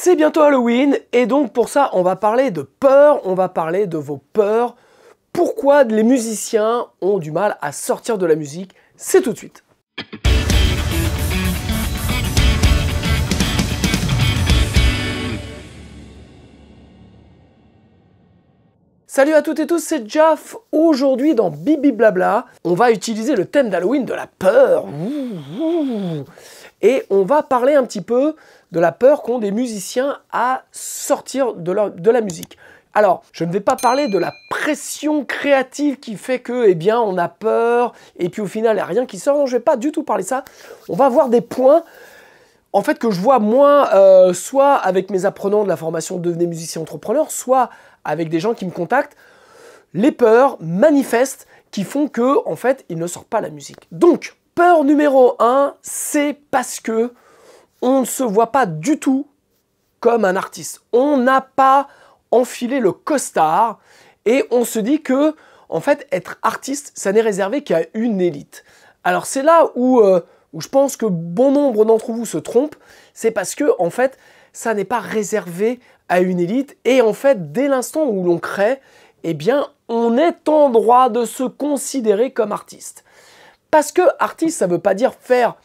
C'est bientôt Halloween et donc pour ça on va parler de peur, on va parler de vos peurs. Pourquoi les musiciens ont du mal à sortir de la musique? C'est tout de suite. Salut à toutes et tous, c'est Jaf. Aujourd'hui dans Bibi Blabla, on va utiliser le thème d'Halloween de la peur. Et on va parler un petit peu de la peur qu'ont des musiciens à sortir de la musique. Alors, je ne vais pas parler de la pression créative qui fait que, eh bien, on a peur et puis au final, il n'y a rien qui sort. Non, je ne vais pas du tout parler de ça. On va voir des points, en fait, que je vois moi, soit avec mes apprenants de la formation Devenez musicien entrepreneur, soit avec des gens qui me contactent, les peurs manifestes qui font que, en fait, ils ne sortent pas la musique. Donc, peur numéro 1, c'est parce que on ne se voit pas du tout comme un artiste. On n'a pas enfilé le costard et on se dit que, en fait, être artiste, ça n'est réservé qu'à une élite. Alors, c'est là où je pense que bon nombre d'entre vous se trompent, c'est parce que, en fait, ça n'est pas réservé à une élite et en fait, dès l'instant où l'on crée, eh bien, on est en droit de se considérer comme artiste. Parce que artiste, ça ne veut pas dire faire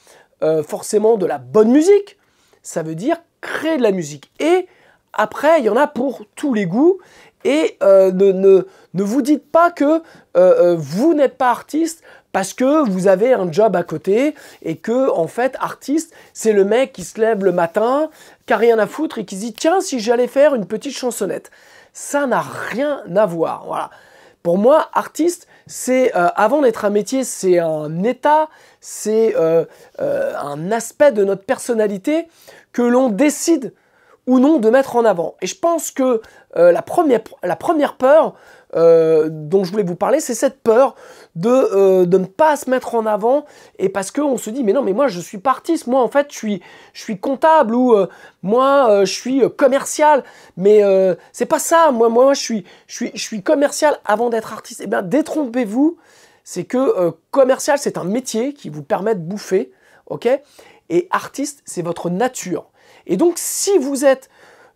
forcément de la bonne musique, ça veut dire créer de la musique. Et après, il y en a pour tous les goûts et ne vous dites pas que vous n'êtes pas artiste parce que vous avez un job à côté et que, en fait, artiste, c'est le mec qui se lève le matin, qui n'a rien à foutre et qui se dit « Tiens, si j'allais faire une petite chansonnette ». Ça n'a rien à voir. Voilà. Pour moi, artiste, c'est avant d'être un métier, c'est un état, c'est un aspect de notre personnalité que l'on décide ou non de mettre en avant. Et je pense que la première peur dont je voulais vous parler, c'est cette peur de ne pas se mettre en avant et parce qu'on se dit mais non mais moi je suis pas artiste, moi en fait je suis comptable ou moi je suis commercial, mais c'est pas ça, moi je suis commercial avant d'être artiste. Eh bien détrompez-vous, c'est que commercial c'est un métier qui vous permet de bouffer, ok, et artiste c'est votre nature. Et donc si vous êtes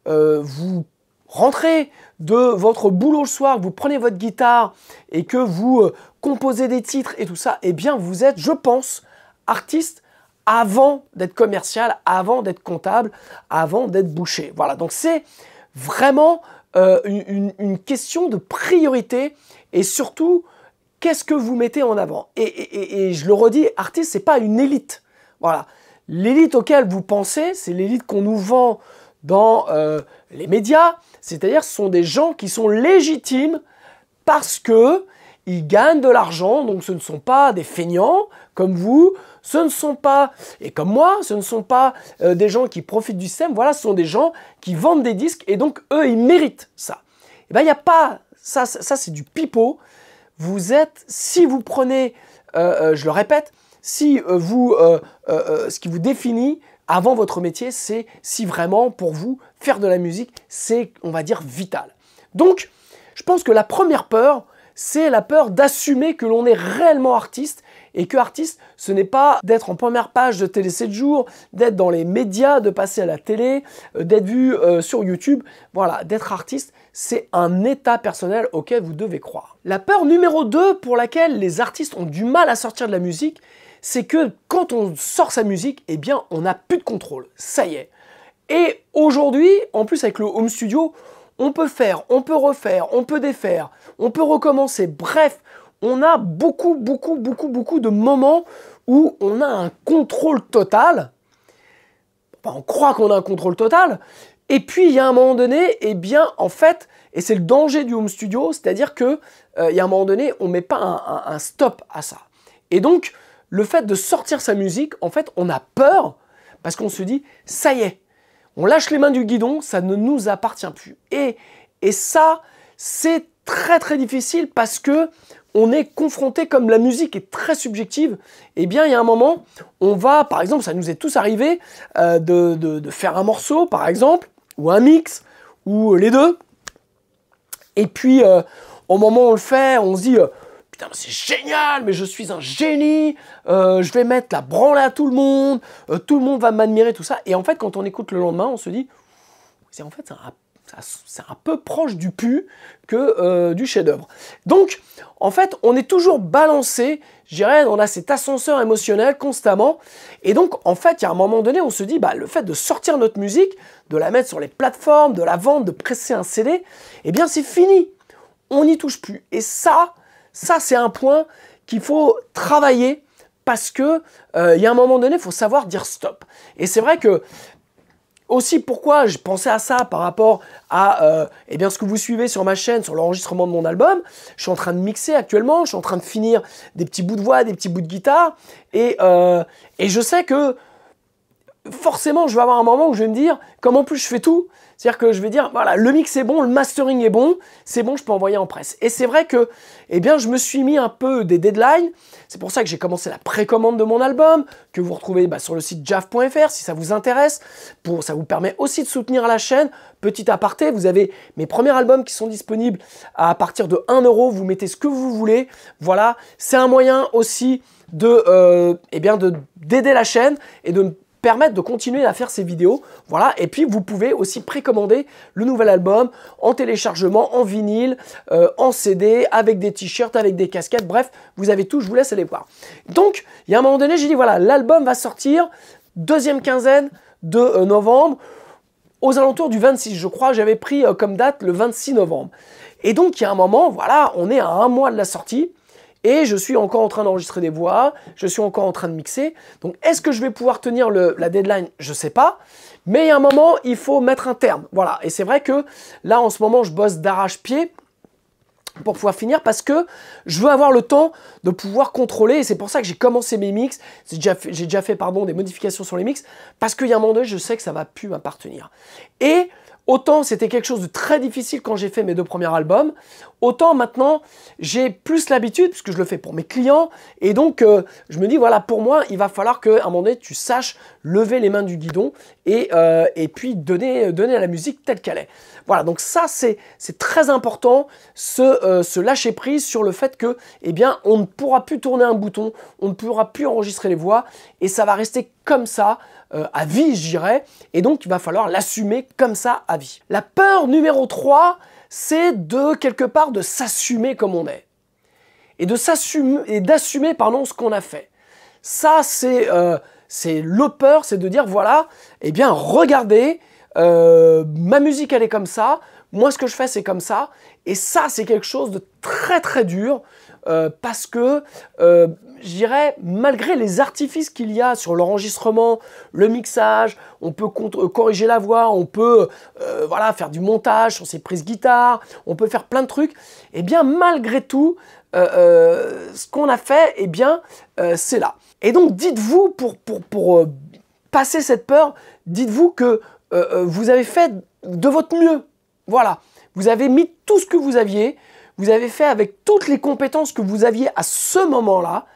vous rentrez de votre boulot le soir, vous prenez votre guitare et que vous composez des titres et tout ça, eh bien vous êtes, je pense, artiste avant d'être commercial, avant d'être comptable, avant d'être boucher. Voilà, donc c'est vraiment une question de priorité et surtout, qu'est-ce que vous mettez en avant? Et je le redis, artiste, c'est pas une élite. Voilà, l'élite auquel vous pensez, c'est l'élite qu'on nous vend dans les médias, c'est-à-dire ce sont des gens qui sont légitimes parce que ils gagnent de l'argent, donc ce ne sont pas des feignants comme vous, ce ne sont pas, et comme moi, ce ne sont pas des gens qui profitent du système, voilà, ce sont des gens qui vendent des disques et donc eux, ils méritent ça. Et bien, il n'y a pas, ça c'est du pipeau, vous êtes, si vous prenez, je le répète, si ce qui vous définit, avant votre métier, c'est si vraiment, pour vous, faire de la musique, c'est, on va dire, vital. Donc, je pense que la première peur, c'est la peur d'assumer que l'on est réellement artiste et que artiste, ce n'est pas d'être en première page de Télé 7 jours, d'être dans les médias, de passer à la télé, d'être vu sur YouTube. Voilà, d'être artiste, c'est un état personnel auquel vous devez croire. La peur numéro 2 pour laquelle les artistes ont du mal à sortir de la musique, c'est que quand on sort sa musique, eh bien, on n'a plus de contrôle. Ça y est. Et aujourd'hui, en plus avec le home studio, on peut faire, on peut refaire, on peut défaire, on peut recommencer. Bref, on a beaucoup de moments où on a un contrôle total. Enfin, on croit qu'on a un contrôle total. Et puis, il y a un moment donné, eh bien, en fait, et c'est le danger du home studio, c'est-à-dire que il y a un moment donné, on ne met pas un stop à ça. Et donc, le fait de sortir sa musique, en fait, on a peur parce qu'on se dit, ça y est, on lâche les mains du guidon, ça ne nous appartient plus. Et ça, c'est très difficile parce que on est confronté, comme la musique est très subjective, eh bien, il y a un moment, on va, par exemple, ça nous est tous arrivé de faire un morceau, par exemple, ou un mix, ou les deux. Et puis, au moment où on le fait, on se dit... Putain, c'est génial, mais je suis un génie, je vais mettre la branle à tout le monde va m'admirer, tout ça. Et en fait, quand on écoute le lendemain, on se dit, C'est en fait, c'est un peu proche du pu que du chef-d'œuvre. Donc, en fait, on est toujours balancé, je dirais, on a cet ascenseur émotionnel constamment. Et donc, en fait, il y a un moment donné, on se dit, bah, le fait de sortir notre musique, de la mettre sur les plateformes, de la vendre, de presser un CD, eh bien, c'est fini. On n'y touche plus. Et ça c'est un point qu'il faut travailler parce que il y a un moment donné, il faut savoir dire stop. Et c'est vrai que aussi, pourquoi je pensais à ça par rapport à eh bien, ce que vous suivez sur ma chaîne, sur l'enregistrement de mon album. Je suis en train de mixer actuellement, je suis en train de finir des petits bouts de voix, des petits bouts de guitare. Et je sais que forcément, je vais avoir un moment où je vais me dire, comme en plus je fais tout, c'est-à-dire que je vais dire, voilà, le mix est bon, le mastering est bon, c'est bon, je peux envoyer en presse. Et c'est vrai que, eh bien, je me suis mis un peu des deadlines. C'est pour ça que j'ai commencé la précommande de mon album, que vous retrouvez sur le site jav.fr si ça vous intéresse. Ça vous permet aussi de soutenir la chaîne. Petit aparté, vous avez mes premiers albums qui sont disponibles à partir de 1 €. Vous mettez ce que vous voulez. Voilà, c'est un moyen aussi d'aider la chaîne et de me permettre de continuer à faire ces vidéos. Voilà, et puis vous pouvez aussi précommander le nouvel album en téléchargement, en vinyle, en CD, avec des t-shirts, avec des casquettes, bref, vous avez tout, je vous laisse aller voir. Donc, il y a un moment donné, j'ai dit voilà, l'album va sortir deuxième quinzaine de novembre, aux alentours du 26, je crois, j'avais pris comme date le 26 novembre. Et donc, il y a un moment, voilà, on est à 1 mois de la sortie, et je suis encore en train d'enregistrer des voix, je suis encore en train de mixer. Donc, est-ce que je vais pouvoir tenir la deadline? Je ne sais pas. Mais il y a un moment, il faut mettre un terme. Voilà. Et c'est vrai que là, en ce moment, je bosse d'arrache-pied pour pouvoir finir parce que je veux avoir le temps de pouvoir contrôler. Et c'est pour ça que j'ai commencé mes mix. J'ai déjà fait des modifications sur les mix parce qu'il y a un moment donné, je sais que ça ne va plus m'appartenir. Et autant c'était quelque chose de très difficile quand j'ai fait mes 2 premiers albums, autant maintenant j'ai plus l'habitude, puisque je le fais pour mes clients, et donc je me dis voilà, pour moi il va falloir qu'à un moment donné tu saches lever les mains du guidon et puis donner à la musique telle qu'elle est. Voilà, donc ça c'est très important, ce lâcher prise sur le fait que eh bien on ne pourra plus tourner un bouton, on ne pourra plus enregistrer les voix, et ça va rester comme ça à vie, je dirais, et donc il va falloir l'assumer comme ça à vie. La peur numéro 3, c'est quelque part de s'assumer comme on est et d'assumer ce qu'on a fait. Ça c'est le peur, c'est de dire voilà, eh bien regardez, ma musique elle est comme ça, moi ce que je fais c'est comme ça, et ça c'est quelque chose de très très dur parce que je dirais, malgré les artifices qu'il y a sur l'enregistrement, le mixage, on peut corriger la voix, on peut voilà, faire du montage sur ses prises guitare, on peut faire plein de trucs, et bien malgré tout, ce qu'on a fait, eh bien c'est là. Et donc dites-vous, pour passer cette peur, dites-vous que vous avez fait de votre mieux. Voilà, vous avez mis tout ce que vous aviez, vous avez fait avec toutes les compétences que vous aviez à ce moment-là.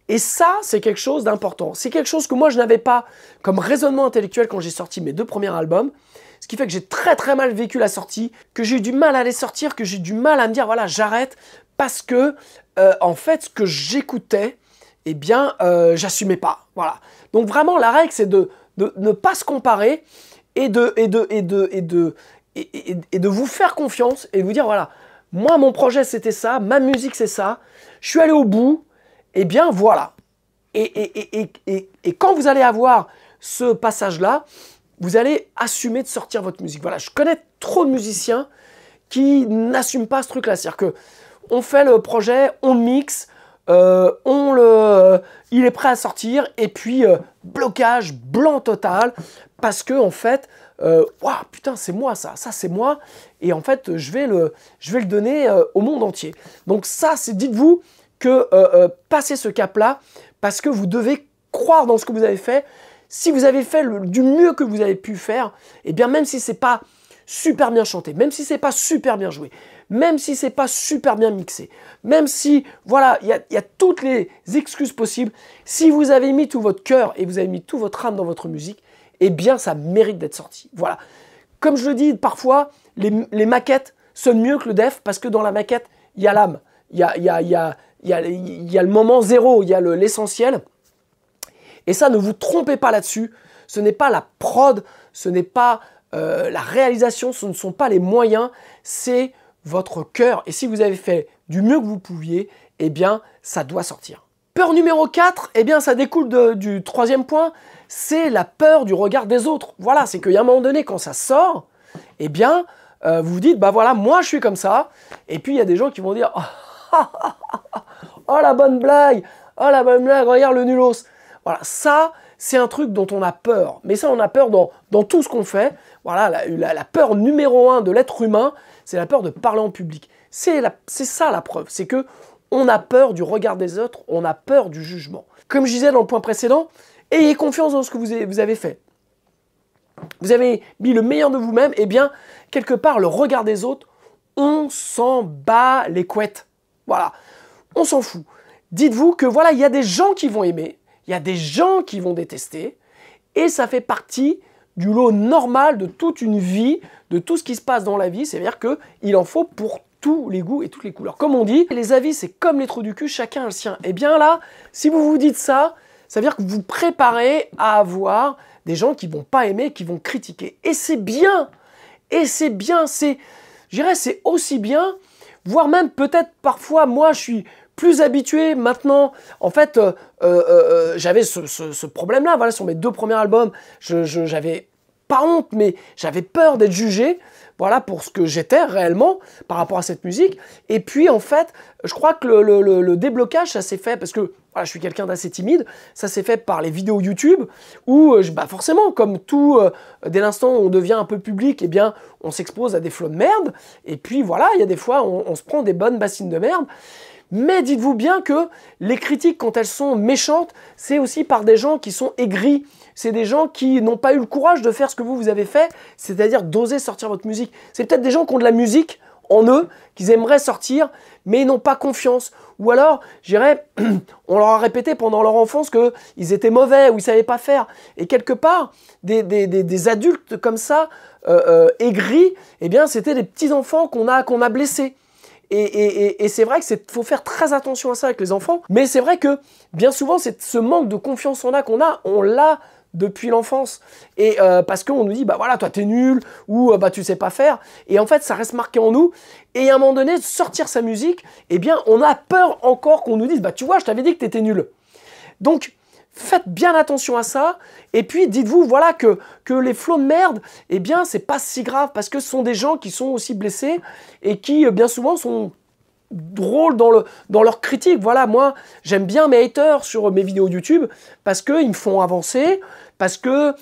Et ça, c'est quelque chose d'important. C'est quelque chose que moi, je n'avais pas comme raisonnement intellectuel quand j'ai sorti mes 2 premiers albums. Ce qui fait que j'ai très très mal vécu la sortie, que j'ai eu du mal à les sortir, que j'ai eu du mal à me dire, voilà, j'arrête. Parce que, en fait, ce que j'écoutais, eh bien, j'assumais pas. Voilà. Donc vraiment, la règle, c'est de ne pas se comparer et de vous faire confiance et de vous dire, voilà, moi, mon projet, c'était ça, ma musique, c'est ça, je suis allé au bout, eh bien, voilà. Et quand vous allez avoir ce passage-là, vous allez assumer de sortir votre musique. Voilà, je connais trop de musiciens qui n'assument pas ce truc-là. C'est-à-dire qu'on fait le projet, on mixe, il est prêt à sortir, et puis blocage, blanc total, parce que en fait, waouh, putain, c'est moi ça c'est moi, et en fait, je vais le donner au monde entier. Donc ça, dites-vous que passez ce cap-là, parce que vous devez croire dans ce que vous avez fait. Si vous avez fait du mieux que vous avez pu faire, et bien même si c'est pas super bien chanté, même si c'est pas super bien joué, même si c'est pas super bien mixé, même si, voilà, il y a toutes les excuses possibles, si vous avez mis tout votre cœur et vous avez mis tout votre âme dans votre musique, eh bien ça mérite d'être sorti. Voilà. Comme je le dis parfois, les maquettes sonnent mieux que le def, parce que dans la maquette, il y a l'âme, il y a le moment zéro, il y a l'essentiel. Et ça, ne vous trompez pas là-dessus. Ce n'est pas la prod, ce n'est pas la réalisation, ce ne sont pas les moyens, c'est votre cœur. Et si vous avez fait du mieux que vous pouviez, eh bien, ça doit sortir. Peur numéro 4, eh bien, ça découle du troisième point, c'est la peur du regard des autres. Voilà, c'est qu'il y a un moment donné, quand ça sort, eh bien, vous vous dites, bah voilà, moi je suis comme ça. Et puis, il y a des gens qui vont dire, oh la bonne blague, regarde le nulos. Voilà, ça, c'est un truc dont on a peur. Mais ça, on a peur dans tout ce qu'on fait. Voilà, la peur numéro 1 de l'être humain, c'est la peur de parler en public. C'est ça la preuve, c'est que on a peur du regard des autres, on a peur du jugement. Comme je disais dans le point précédent, ayez confiance dans ce que vous avez fait. Vous avez mis le meilleur de vous-même, et bien, quelque part, le regard des autres, on s'en bat les couettes. Voilà, on s'en fout. Dites-vous que voilà, il y a des gens qui vont aimer, il y a des gens qui vont détester, et ça fait partie du lot normal de toute une vie, de tout ce qui se passe dans la vie, c'est-à-dire qu'il en faut pour tous les goûts et toutes les couleurs. Comme on dit, les avis, c'est comme les trous du cul, chacun a le sien. Et bien là, si vous vous dites ça, ça veut dire que vous vous préparez à avoir des gens qui vont pas aimer, qui vont critiquer. Et c'est bien, je dirais, c'est aussi bien, voire même peut-être parfois, moi, je suis plus habitué maintenant. En fait, j'avais ce problème-là, voilà, sur mes 2 premiers albums, j'avais pas honte, mais j'avais peur d'être jugé, voilà, pour ce que j'étais réellement par rapport à cette musique. Et puis, en fait, je crois que le déblocage, ça s'est fait, parce que voilà, je suis quelqu'un d'assez timide, ça s'est fait par les vidéos YouTube, où, bah forcément, comme tout, dès l'instant où on devient un peu public, eh bien, on s'expose à des flots de merde, et puis voilà, il y a des fois, on se prend des bonnes bassines de merde. Mais dites-vous bien que les critiques, quand elles sont méchantes, c'est aussi par des gens qui sont aigris. C'est des gens qui n'ont pas eu le courage de faire ce que vous avez fait, c'est-à-dire d'oser sortir votre musique. C'est peut-être des gens qui ont de la musique en eux, qu'ils aimeraient sortir, mais ils n'ont pas confiance. Ou alors, je dirais, on leur a répété pendant leur enfance qu'ils étaient mauvais ou ils ne savaient pas faire. Et quelque part, des adultes comme ça, aigris, eh bien, c'était des petits-enfants qu'on a blessés. Et c'est vrai qu'il faut faire très attention à ça avec les enfants. Mais c'est vrai que bien souvent, ce manque de confiance en on l'a depuis l'enfance. Et parce qu'on nous dit, bah voilà, toi t'es nul, ou bah tu sais pas faire. Et en fait, ça reste marqué en nous. Et à un moment donné, de sortir sa musique, eh bien, on a peur encore qu'on nous dise, bah tu vois, je t'avais dit que t'étais nul. Donc, faites bien attention à ça, et puis dites-vous voilà que les flots de merde, eh bien c'est pas si grave, parce que ce sont des gens qui sont aussi blessés, et qui bien souvent sont drôles dans leur critique. Voilà, moi j'aime bien mes haters sur mes vidéos YouTube, parce qu'ils me font avancer, parce que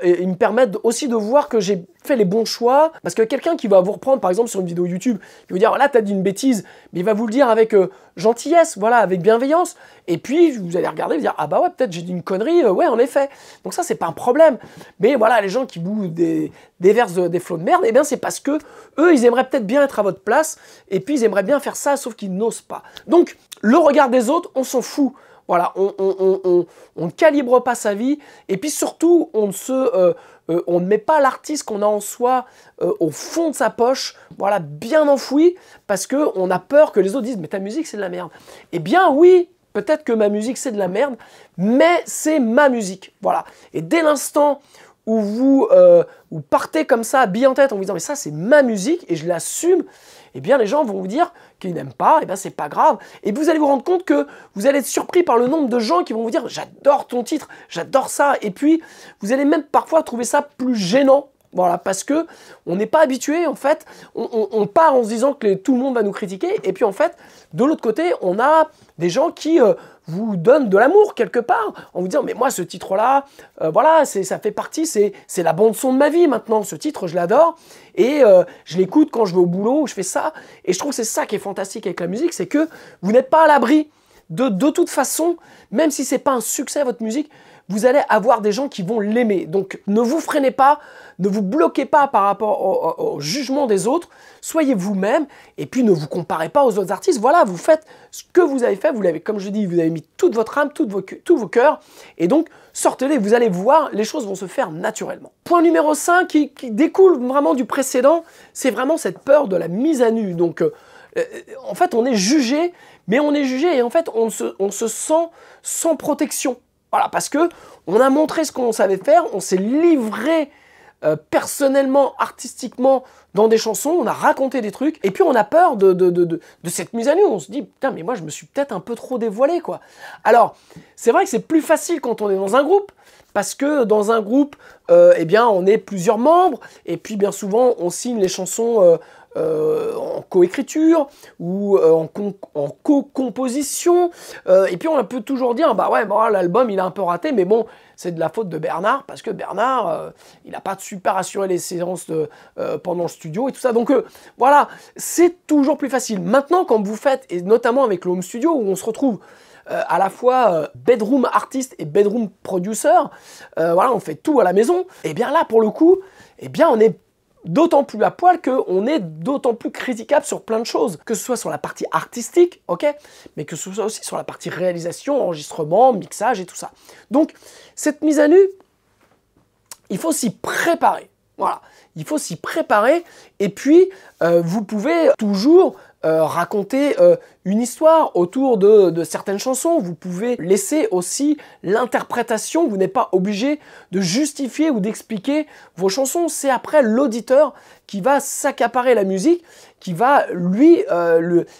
ils me permettent aussi de voir que j'ai fait les bons choix. Parce que quelqu'un qui va vous reprendre, par exemple, sur une vidéo YouTube, il va vous dire, là, t'as dit une bêtise, mais il va vous le dire avec gentillesse, voilà, avec bienveillance. Et puis, vous allez regarder et vous dire, ah bah ouais, peut-être j'ai dit une connerie, ouais, en effet. Donc ça, c'est pas un problème. Mais voilà, les gens qui vous déversent des flots de merde, eh bien, c'est parce que eux, ils aimeraient peut-être bien être à votre place, et puis ils aimeraient bien faire ça, sauf qu'ils n'osent pas. Donc, le regard des autres, on s'en fout. Voilà, on ne calibre pas sa vie, et puis surtout, on ne met pas l'artiste qu'on a en soi au fond de sa poche, voilà, bien enfoui, parce qu'on a peur que les autres disent « mais ta musique, c'est de la merde ». Eh bien oui, peut-être que ma musique, c'est de la merde, mais c'est ma musique, voilà. Et dès l'instant où vous partez comme ça, bille en tête, en vous disant « mais ça, c'est ma musique, et je l'assume », eh bien les gens vont vous dire qu'ils n'aiment pas, et bien c'est pas grave. Et vous allez vous rendre compte que vous allez être surpris par le nombre de gens qui vont vous dire « j'adore ton titre, j'adore ça ». Et puis, vous allez même parfois trouver ça plus gênant. Voilà, parce que on n'est pas habitué, en fait, on part en se disant que tout le monde va nous critiquer, et puis en fait, de l'autre côté, on a des gens qui vous donnent de l'amour quelque part, en vous disant, mais moi ce titre-là, voilà, ça fait partie, c'est la bande-son de ma vie maintenant, ce titre, je l'adore, et je l'écoute quand je vais au boulot, je fais ça, et je trouve que c'est ça qui est fantastique avec la musique, c'est que vous n'êtes pas à l'abri de toute façon, même si c'est pas un succès votre musique, vous allez avoir des gens qui vont l'aimer. Donc ne vous freinez pas, ne vous bloquez pas par rapport au jugement des autres, soyez vous-même, et puis ne vous comparez pas aux autres artistes. Voilà, vous faites ce que vous avez fait, vous l'avez, comme je dis, vous avez mis toute votre âme, tous vos cœurs, et donc sortez-les, vous allez voir, les choses vont se faire naturellement. Point numéro 5, qui découle vraiment du précédent, c'est vraiment cette peur de la mise à nu. Donc en fait, on est jugé, mais on est jugé, et en fait, on se sent sans protection. Voilà, parce que on a montré ce qu'on savait faire, on s'est livré personnellement, artistiquement, dans des chansons, on a raconté des trucs, et puis on a peur de cette mise à nu. On se dit, putain, mais moi, je me suis peut-être un peu trop dévoilé, quoi. Alors, c'est vrai que c'est plus facile quand on est dans un groupe, parce que dans un groupe, eh bien, on est plusieurs membres, et puis bien souvent, on signe les chansons en coécriture ou en co-composition. Et puis on peut toujours dire, bah ouais, bon, l'album il a un peu raté, mais bon, c'est de la faute de Bernard, parce que Bernard, il n'a pas super assuré les séances pendant le studio et tout ça. Donc voilà, c'est toujours plus facile. Maintenant, quand vous faites, et notamment avec le home studio, où on se retrouve à la fois bedroom artiste et bedroom producer, voilà, on fait tout à la maison, et bien là, pour le coup, eh bien on est d'autant plus à poil qu'on est d'autant plus critiquable sur plein de choses, que ce soit sur la partie artistique, ok, mais que ce soit aussi sur la partie réalisation, enregistrement, mixage et tout ça. Donc, cette mise à nu, il faut s'y préparer. Voilà, il faut s'y préparer, et puis vous pouvez toujours raconter une histoire autour de certaines chansons. Vous pouvez laisser aussi l'interprétation. Vous n'êtes pas obligé de justifier ou d'expliquer vos chansons. C'est après l'auditeur qui va s'accaparer la musique, qui va lui,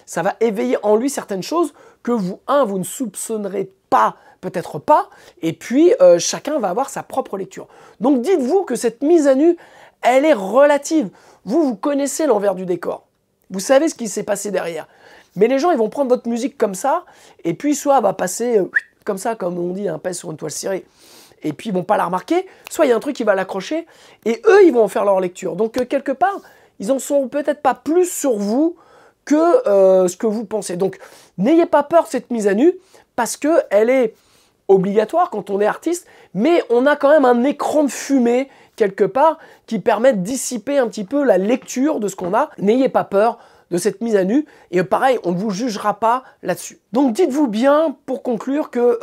ça va éveiller en lui certaines choses que vous ne soupçonnerez pas, peut-être pas, et puis chacun va avoir sa propre lecture. Donc dites-vous que cette mise à nu, elle est relative. Vous connaissez l'envers du décor. Vous savez ce qui s'est passé derrière. Mais les gens, ils vont prendre votre musique comme ça, et puis soit elle va passer comme ça, comme on dit, un pèse sur une toile cirée, et puis ils vont pas la remarquer, soit il y a un truc qui va l'accrocher, et eux, ils vont en faire leur lecture. Donc quelque part, ils en sont peut-être pas plus sur vous que ce que vous pensez. Donc n'ayez pas peur de cette mise à nu, parce qu'elle est obligatoire quand on est artiste, mais on a quand même un écran de fumée quelque part qui permet de dissiper un petit peu la lecture de ce qu'on a. N'ayez pas peur de cette mise à nu, et pareil, on ne vous jugera pas là-dessus. Donc dites-vous bien, pour conclure, que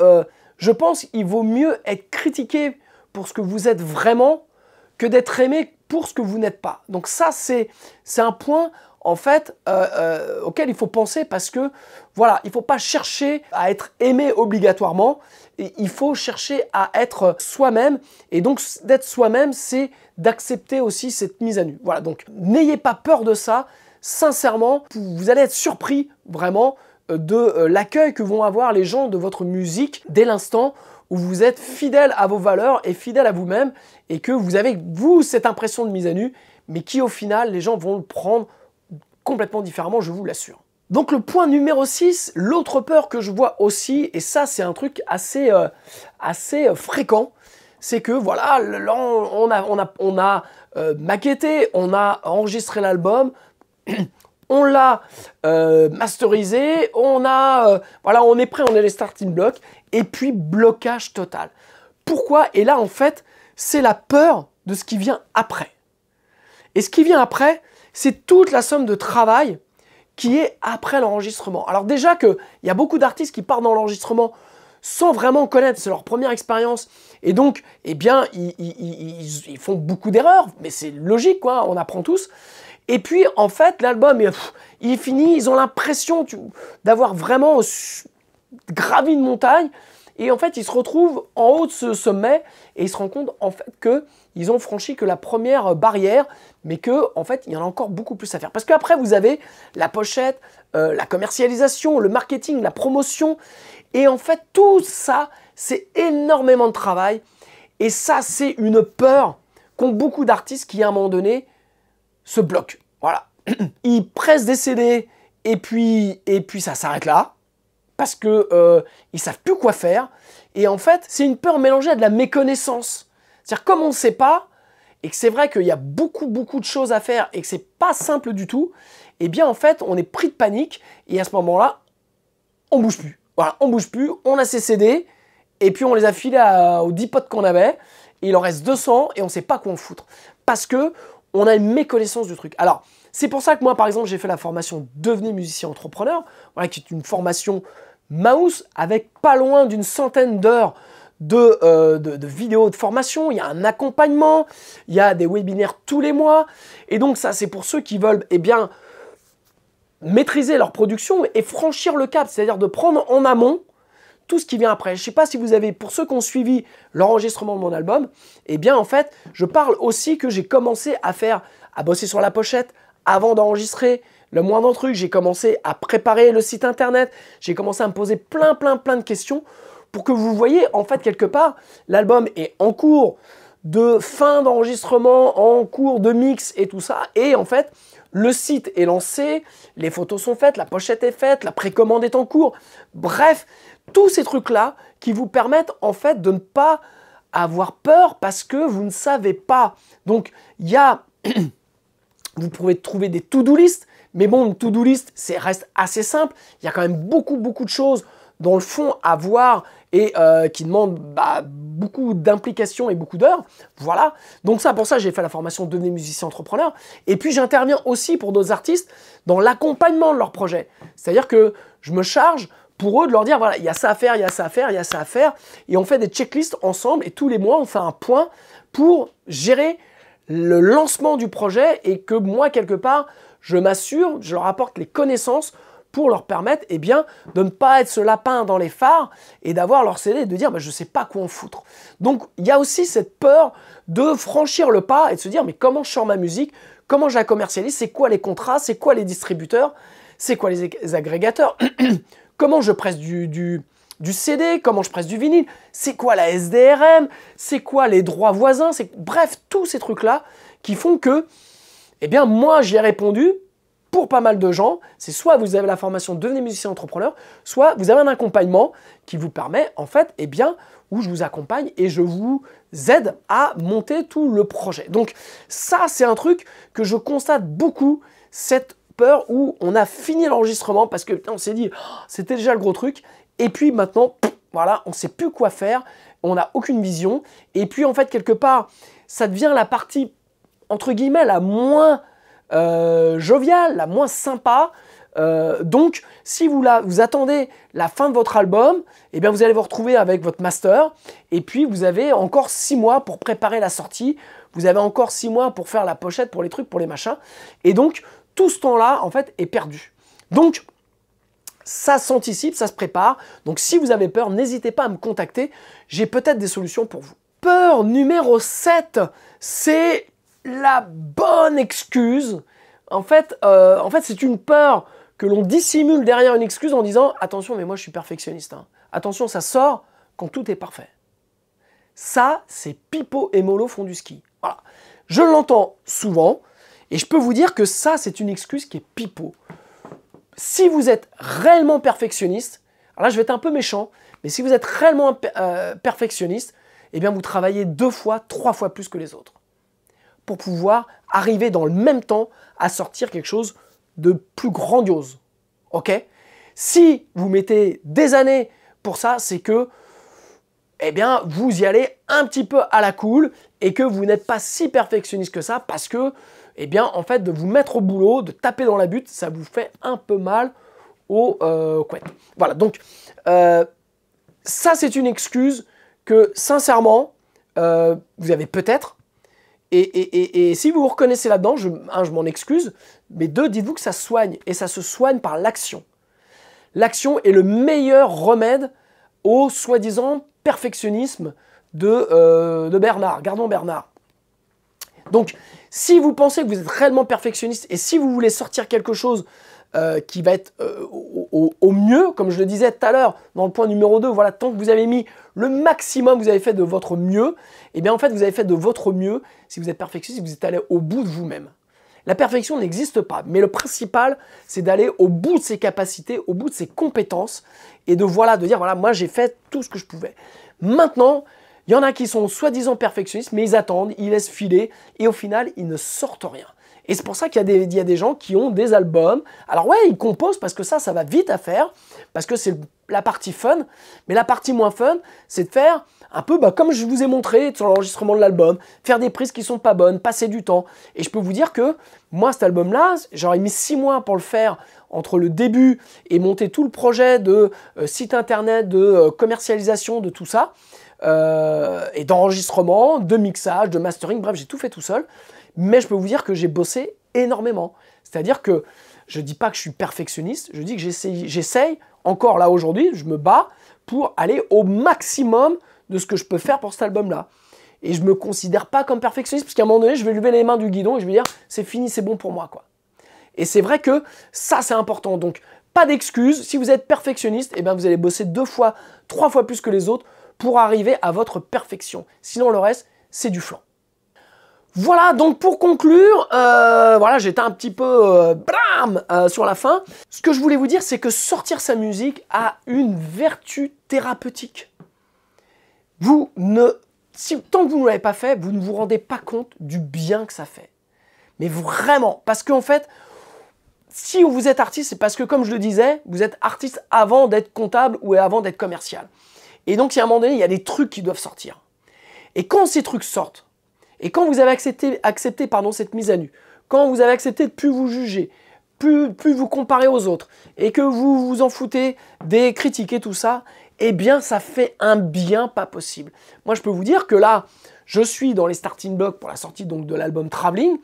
je pense qu'il vaut mieux être critiqué pour ce que vous êtes vraiment que d'être aimé pour ce que vous n'êtes pas. Donc ça, c'est un point en fait auquel il faut penser, parce que voilà, il ne faut pas chercher à être aimé obligatoirement, et il faut chercher à être soi-même, et donc d'être soi-même, c'est d'accepter aussi cette mise à nu. Voilà, donc n'ayez pas peur de ça, sincèrement, vous allez être surpris vraiment de l'accueil que vont avoir les gens de votre musique dès l'instant où vous êtes fidèle à vos valeurs et fidèle à vous-même, et que vous avez, vous, cette impression de mise à nu, mais qui au final, les gens vont le prendre complètement différemment, je vous l'assure. Donc le point numéro 6, l'autre peur que je vois aussi, et ça c'est un truc assez fréquent, c'est que voilà, là, on a maquetté, on a enregistré l'album, on l'a masterisé, voilà, on est prêt, on est les starting blocks, et puis blocage total. Pourquoi? Et là en fait, c'est la peur de ce qui vient après. Et ce qui vient après, c'est toute la somme de travail qui est après l'enregistrement. Alors déjà qu'il y a beaucoup d'artistes qui partent dans l'enregistrement sans vraiment connaître, c'est leur première expérience, et donc, eh bien, ils font beaucoup d'erreurs, mais c'est logique, quoi, on apprend tous. Et puis, en fait, l'album, il est fini, ils ont l'impression d'avoir vraiment gravi une montagne, et en fait, ils se retrouvent en haut de ce sommet, et ils se rendent compte, en fait, qu'ils ont franchi que la première barrière, mais que, en fait, il y en a encore beaucoup plus à faire. Parce qu'après, vous avez la pochette, la commercialisation, le marketing, la promotion, et en fait, tout ça, c'est énormément de travail, et ça, c'est une peur qu'ont beaucoup d'artistes qui, à un moment donné, se bloquent. Voilà. Ils pressent des CD, et puis ça s'arrête là, parce que ils savent plus quoi faire, et en fait, c'est une peur mélangée à de la méconnaissance. C'est-à-dire, comme on ne sait pas, et que c'est vrai qu'il y a beaucoup de choses à faire, et que c'est pas simple du tout, eh bien en fait, on est pris de panique, et à ce moment-là, on bouge plus. Voilà, on bouge plus, on a ses CD, et puis on les a filés aux 10 potes qu'on avait, et il en reste 200, et on ne sait pas quoi en foutre. Parce que on a une méconnaissance du truc. Alors, c'est pour ça que moi, par exemple, j'ai fait la formation Devenez musicien entrepreneur, voilà, qui est une formation mouse avec pas loin d'une centaine d'heures de vidéos de formation. Il y a un accompagnement, il y a des webinaires tous les mois. Et donc ça, c'est pour ceux qui veulent, eh bien, maîtriser leur production et franchir le cap, c'est-à-dire de prendre en amont tout ce qui vient après. Je ne sais pas si vous avez, pour ceux qui ont suivi l'enregistrement de mon album, eh bien en fait, je parle aussi que j'ai commencé à bosser sur la pochette avant d'enregistrer le moindre truc. J'ai commencé à préparer le site internet, j'ai commencé à me poser plein de questions pour que vous voyez, en fait, quelque part, l'album est en cours de fin d'enregistrement, en cours de mix et tout ça. Et en fait, le site est lancé, les photos sont faites, la pochette est faite, la précommande est en cours. Bref, tous ces trucs-là qui vous permettent en fait de ne pas avoir peur parce que vous ne savez pas. Donc, il y a... vous pouvez trouver des to-do list, mais bon, une to-do list, reste assez simple. Il y a quand même beaucoup de choses dans le fond à voir et qui demandent beaucoup d'implication et beaucoup d'heures. Voilà. Donc ça, pour ça, j'ai fait la formation Devenez musicien entrepreneur. Et puis, j'interviens aussi pour d'autres artistes dans l'accompagnement de leur projet. C'est-à-dire que je me charge pour eux de leur dire, voilà, il y a ça à faire, il y a ça à faire, il y a ça à faire. Et on fait des checklists ensemble et tous les mois, on fait un point pour gérer le lancement du projet et que moi, quelque part, je m'assure, je leur apporte les connaissances pour leur permettre eh bien, de ne pas être ce lapin dans les phares et d'avoir leur CD et de dire je ne sais pas quoi en foutre. Donc il y a aussi cette peur de franchir le pas et de se dire mais comment je sors ma musique, comment je la commercialise, c'est quoi les contrats, c'est quoi les distributeurs, c'est quoi les agrégateurs, comment je presse du CD, comment je presse du vinyle, c'est quoi la SDRM, c'est quoi les droits voisins, bref, tous ces trucs-là qui font que, eh bien, moi, j'y ai répondu pour pas mal de gens. C'est soit vous avez la formation Devenez musicien entrepreneur, soit vous avez un accompagnement qui vous permet, en fait, eh bien, où je vous accompagne et je vous aide à monter tout le projet. Donc, ça, c'est un truc que je constate beaucoup, cette peur où on a fini l'enregistrement parce que on s'est dit, oh, c'était déjà le gros truc. Et puis maintenant, voilà, on ne sait plus quoi faire, on n'a aucune vision. Et puis en fait, quelque part, ça devient la partie, entre guillemets, la moins joviale, la moins sympa. Donc, si vous attendez la fin de votre album, eh bien, vous allez vous retrouver avec votre master. Et puis, vous avez encore 6 mois pour préparer la sortie. Vous avez encore 6 mois pour faire la pochette, pour les trucs, pour les machins. Et donc, tout ce temps-là, en fait, est perdu. Donc, ça s'anticipe, ça se prépare. Donc si vous avez peur, n'hésitez pas à me contacter. J'ai peut-être des solutions pour vous. Peur numéro 7, c'est la bonne excuse. En fait c'est une peur que l'on dissimule derrière une excuse en disant « Attention, mais moi je suis perfectionniste. Hein. Attention, ça sort quand tout est parfait. » Ça, c'est Pipo et Molo font du ski. Voilà. Je l'entends souvent et je peux vous dire que ça, c'est une excuse qui est Pipo. Si vous êtes réellement perfectionniste, alors là je vais être un peu méchant, mais si vous êtes réellement perfectionniste, eh bien vous travaillez 2 fois, 3 fois plus que les autres pour pouvoir arriver dans le même temps à sortir quelque chose de plus grandiose. Ok? Si vous mettez des années pour ça, c'est que eh bien, vous y allez un petit peu à la cool et que vous n'êtes pas si perfectionniste que ça parce que eh bien, en fait, de vous mettre au boulot, de taper dans la butte, ça vous fait un peu mal au couette. Voilà, donc, ça, c'est une excuse que, sincèrement, vous avez peut-être. Et si vous vous reconnaissez là-dedans, je m'en excuse, mais 2, dites-vous que ça se soigne, et ça se soigne par l'action. L'action est le meilleur remède au soi-disant perfectionnisme de Bernard, Gardons Bernard. Donc, si vous pensez que vous êtes réellement perfectionniste et si vous voulez sortir quelque chose qui va être au mieux, comme je le disais tout à l'heure dans le point numéro 2, voilà, tant que vous avez mis le maximum, vous avez fait de votre mieux, et bien en fait, vous avez fait de votre mieux si vous êtes perfectionniste, si vous êtes allé au bout de vous-même. La perfection n'existe pas, mais le principal, c'est d'aller au bout de ses capacités, au bout de ses compétences, et de dire, voilà, moi j'ai fait tout ce que je pouvais. Maintenant, il y en a qui sont soi-disant perfectionnistes, mais ils attendent, ils laissent filer, et au final, ils ne sortent rien. Et c'est pour ça qu'il y a des gens qui ont des albums. Alors ouais, ils composent parce que ça va vite à faire, parce que c'est la partie fun, mais la partie moins fun, c'est de faire un peu comme je vous ai montré sur l'enregistrement de l'album, faire des prises qui sont pas bonnes, passer du temps. Et je peux vous dire que moi, cet album-là, j'aurais mis 6 mois pour le faire entre le début et monter tout le projet de site internet, de commercialisation, de tout ça, et d'enregistrement, de mixage, de mastering, bref, j'ai tout fait tout seul. Mais je peux vous dire que j'ai bossé énormément. C'est-à-dire que je ne dis pas que je suis perfectionniste, je dis que j'essaye encore là aujourd'hui, je me bats pour aller au maximum de ce que je peux faire pour cet album-là. Et je me considère pas comme perfectionniste, parce qu'à un moment donné, je vais lever les mains du guidon et je vais dire, c'est fini, c'est bon pour moi, quoi. Et c'est vrai que ça, c'est important. Donc, pas d'excuses. Si vous êtes perfectionniste, eh bien, vous allez bosser 2 fois, 3 fois plus que les autres pour arriver à votre perfection. Sinon, le reste, c'est du flan. Voilà, donc pour conclure, voilà, j'étais un petit peu sur la fin. Ce que je voulais vous dire, c'est que sortir sa musique a une vertu thérapeutique. Tant que vous ne l'avez pas fait, vous ne vous rendez pas compte du bien que ça fait. Mais vraiment, parce qu'en fait, si vous êtes artiste, c'est parce que, comme je le disais, vous êtes artiste avant d'être comptable ou avant d'être commercial. Et donc, il y a un moment donné, il y a des trucs qui doivent sortir. Et quand ces trucs sortent, et quand vous avez accepté cette mise à nu, quand vous avez accepté de plus vous juger, plus vous comparer aux autres, et que vous vous en foutez des critiques et tout ça, eh bien, ça fait un bien pas possible. Moi, je peux vous dire que là, je suis dans les starting blocks pour la sortie donc, de l'album Traveling.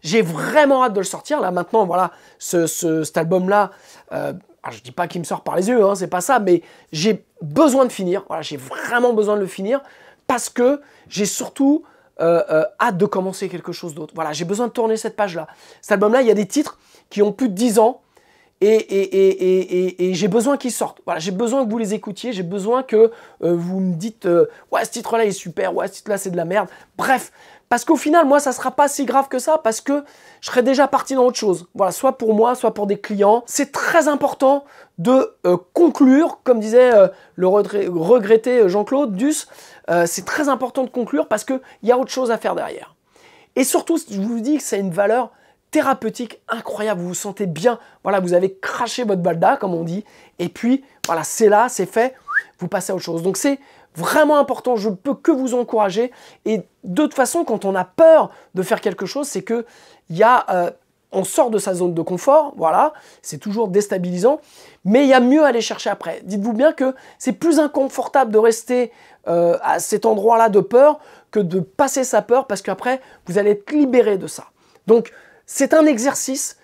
J'ai vraiment hâte de le sortir. Là, maintenant, voilà, cet album-là, je dis pas qu'il me sort par les yeux, hein, c'est pas ça, mais j'ai besoin de finir. Voilà, j'ai vraiment besoin de le finir parce que j'ai surtout hâte de commencer quelque chose d'autre. Voilà, j'ai besoin de tourner cette page-là. Cet album-là, il y a des titres qui ont plus de 10 ans et j'ai besoin qu'ils sortent. Voilà, j'ai besoin que vous les écoutiez, j'ai besoin que vous me dites ouais, ce titre-là est super, ouais, ce titre-là c'est de la merde. Bref, parce qu'au final, moi, ça sera pas si grave que ça parce que je serai déjà parti dans autre chose. Voilà, soit pour moi, soit pour des clients. C'est très important de conclure, comme disait le regretté Jean-Claude Duss, c'est très important de conclure parce qu'il y a autre chose à faire derrière. Et surtout, je vous dis que c'est une valeur thérapeutique incroyable, vous vous sentez bien, voilà, vous avez craché votre balda, comme on dit, et puis, voilà, c'est là, c'est fait, vous passez à autre chose. Donc c'est vraiment important, je ne peux que vous encourager, et de toute façon, quand on a peur de faire quelque chose, c'est que on sort de sa zone de confort, voilà, c'est toujours déstabilisant, mais il y a mieux à aller chercher après. Dites-vous bien que c'est plus inconfortable de rester à cet endroit-là de peur que de passer sa peur, parce qu'après, vous allez être libéré de ça. Donc, c'est un exercice,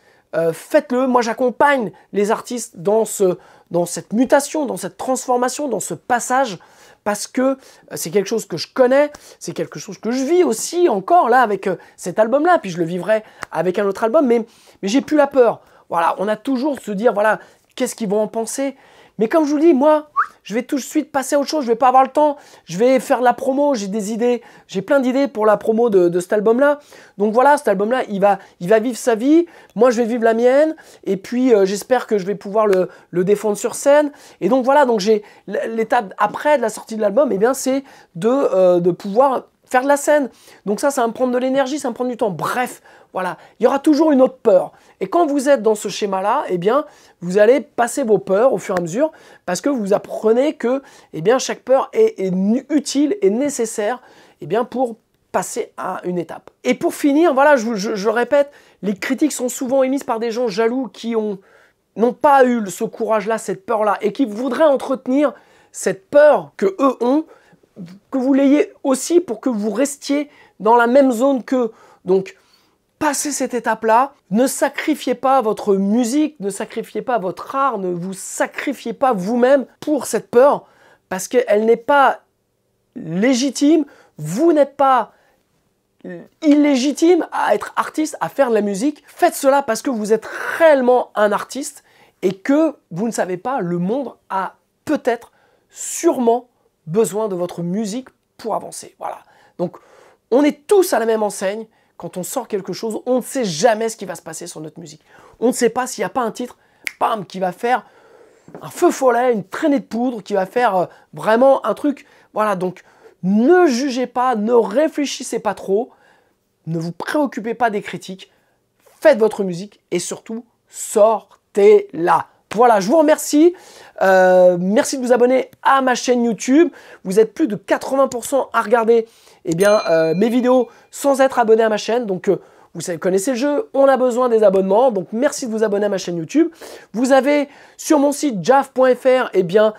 faites-le. Moi, j'accompagne les artistes dans cette mutation, dans cette transformation, dans ce passage, parce que c'est quelque chose que je connais, c'est quelque chose que je vis aussi encore là avec cet album-là, puis je le vivrai avec un autre album, mais j'ai plus la peur. Voilà, on a toujours se dire, voilà, qu'est-ce qu'ils vont en penser? Mais comme je vous dis, moi, je vais tout de suite passer à autre chose, je vais pas avoir le temps, je vais faire de la promo, j'ai des idées, j'ai plein d'idées pour la promo de cet album-là. Donc voilà, cet album-là, il va vivre sa vie, moi je vais vivre la mienne, et puis j'espère que je vais pouvoir le défendre sur scène. Et donc voilà, donc j'ai l'étape après de la sortie de l'album, eh bien c'est de pouvoir faire de la scène. Donc ça va me prendre de l'énergie, ça va me prendre du temps. Bref, voilà, il y aura toujours une autre peur. Et quand vous êtes dans ce schéma-là, eh bien, vous allez passer vos peurs au fur et à mesure parce que vous apprenez que eh bien, chaque peur est utile et nécessaire eh bien, pour passer à une étape. Et pour finir, voilà, je répète, les critiques sont souvent émises par des gens jaloux qui n'ont pas eu ce courage-là, cette peur-là, et qui voudraient entretenir cette peur que eux ont, que vous l'ayez aussi pour que vous restiez dans la même zone qu'eux. Donc, passez cette étape-là, ne sacrifiez pas votre musique, ne sacrifiez pas votre art, ne vous sacrifiez pas vous-même pour cette peur, parce qu'elle n'est pas légitime, vous n'êtes pas illégitime à être artiste, à faire de la musique. Faites cela parce que vous êtes réellement un artiste et que vous ne savez pas, le monde a peut-être, sûrement besoin de votre musique pour avancer. Voilà. Donc, on est tous à la même enseigne. Quand on sort quelque chose, on ne sait jamais ce qui va se passer sur notre musique. On ne sait pas s'il n'y a pas un titre, bam, qui va faire un feu follet, une traînée de poudre, qui va faire vraiment un truc. Voilà, donc ne jugez pas, ne réfléchissez pas trop, ne vous préoccupez pas des critiques, faites votre musique et surtout, sortez-la. Voilà, je vous remercie. Merci de vous abonner à ma chaîne YouTube. Vous êtes plus de 80% à regarder mes vidéos sans être abonné à ma chaîne. Donc vous savez, connaissez le jeu, on a besoin des abonnements, donc merci de vous abonner à ma chaîne YouTube. Vous avez sur mon site jaf.fr eh bien,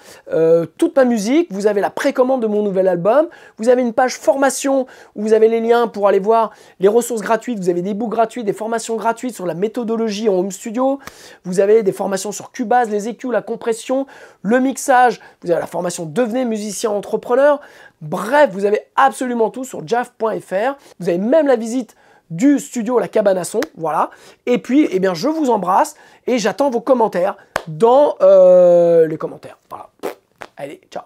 toute ma musique, vous avez la précommande de mon nouvel album, vous avez une page formation où vous avez les liens pour aller voir les ressources gratuites, vous avez des e-books gratuits, des formations gratuites sur la méthodologie en home studio, vous avez des formations sur Cubase, les EQ, la compression, le mixage, vous avez la formation Devenez musicien entrepreneur, bref, vous avez absolument tout sur jaf.fr, vous avez même la visite du studio La Cabane à Son, voilà. Et puis, eh bien, je vous embrasse et j'attends vos commentaires dans les commentaires. Voilà. Allez, ciao.